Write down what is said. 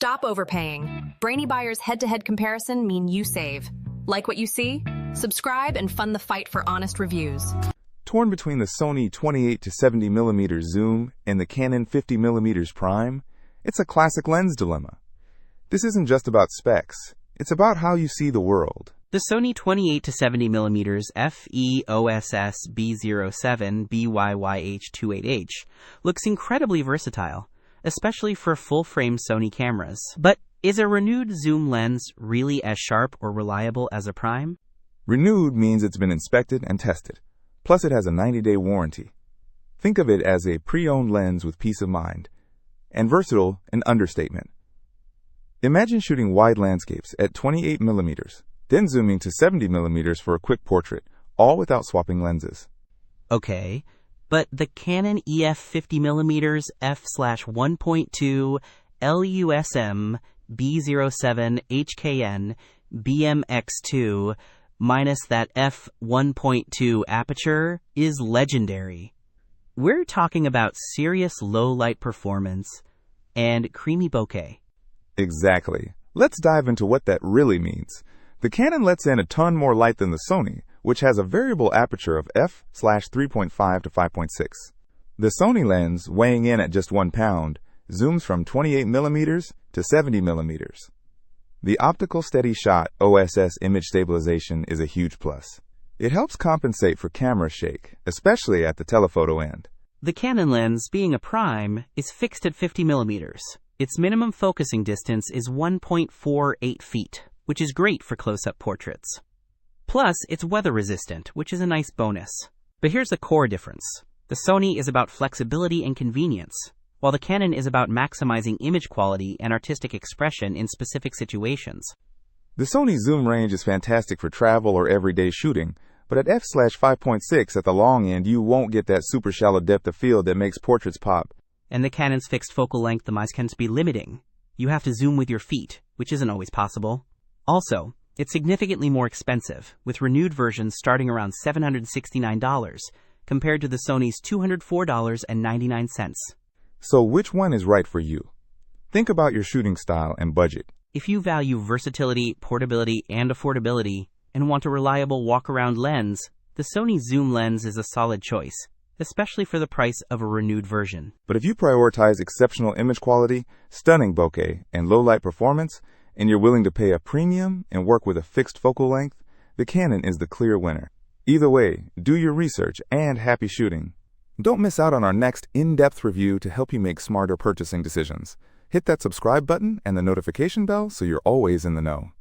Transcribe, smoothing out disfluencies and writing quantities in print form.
Stop overpaying. Brainy Buyer's head-to-head comparison mean you save. Like what you see? Subscribe and fund the fight for honest reviews. Torn between the Sony 28-70mm zoom and the Canon 50mm prime, it's a classic lens dilemma. This isn't just about specs, it's about how you see the world. The Sony 28-70mm F3.5-5.6 looks incredibly versatile, especially for full-frame Sony cameras. But is a renewed zoom lens really as sharp or reliable as a prime? Renewed means it's been inspected and tested. Plus, it has a 90-day warranty. Think of it as a pre-owned lens with peace of mind. And versatile, an understatement. Imagine shooting wide landscapes at 28mm, then zooming to 70mm for a quick portrait, all without swapping lenses. Okay, but the Canon EF 50mm f/1.2 L USM B07 HKN BMX2 minus that f/1.2 aperture is legendary. We're talking about serious low-light performance and creamy bokeh. Exactly. Let's dive into what that really means. The Canon lets in a ton more light than the Sony, which has a variable aperture of f/3.5-5.6. The Sony lens, weighing in at just 1 pound, zooms from 28mm to 70mm. The Optical SteadyShot OSS image stabilization is a huge plus. It helps compensate for camera shake, especially at the telephoto end. The Canon lens, being a prime, is fixed at 50mm. Its minimum focusing distance is 1.48 feet, which is great for close-up portraits. Plus, it's weather-resistant, which is a nice bonus. But here's the core difference. The Sony is about flexibility and convenience, while the Canon is about maximizing image quality and artistic expression in specific situations. The Sony zoom range is fantastic for travel or everyday shooting, but at f/5.6 at the long end, you won't get that super shallow depth of field that makes portraits pop. And the Canon's fixed focal length can be limiting. You have to zoom with your feet, which isn't always possible. Also, it's significantly more expensive, with renewed versions starting around $769, compared to the Sony's $204.99. So which one is right for you? Think about your shooting style and budget. If you value versatility, portability, and affordability, and want a reliable walk-around lens, the Sony zoom lens is a solid choice, especially for the price of a renewed version. But if you prioritize exceptional image quality, stunning bokeh, and low-light performance, and you're willing to pay a premium and work with a fixed focal length, the Canon is the clear winner. Either way, do your research and happy shooting. Don't miss out on our next in-depth review to help you make smarter purchasing decisions. Hit that subscribe button and the notification bell so you're always in the know.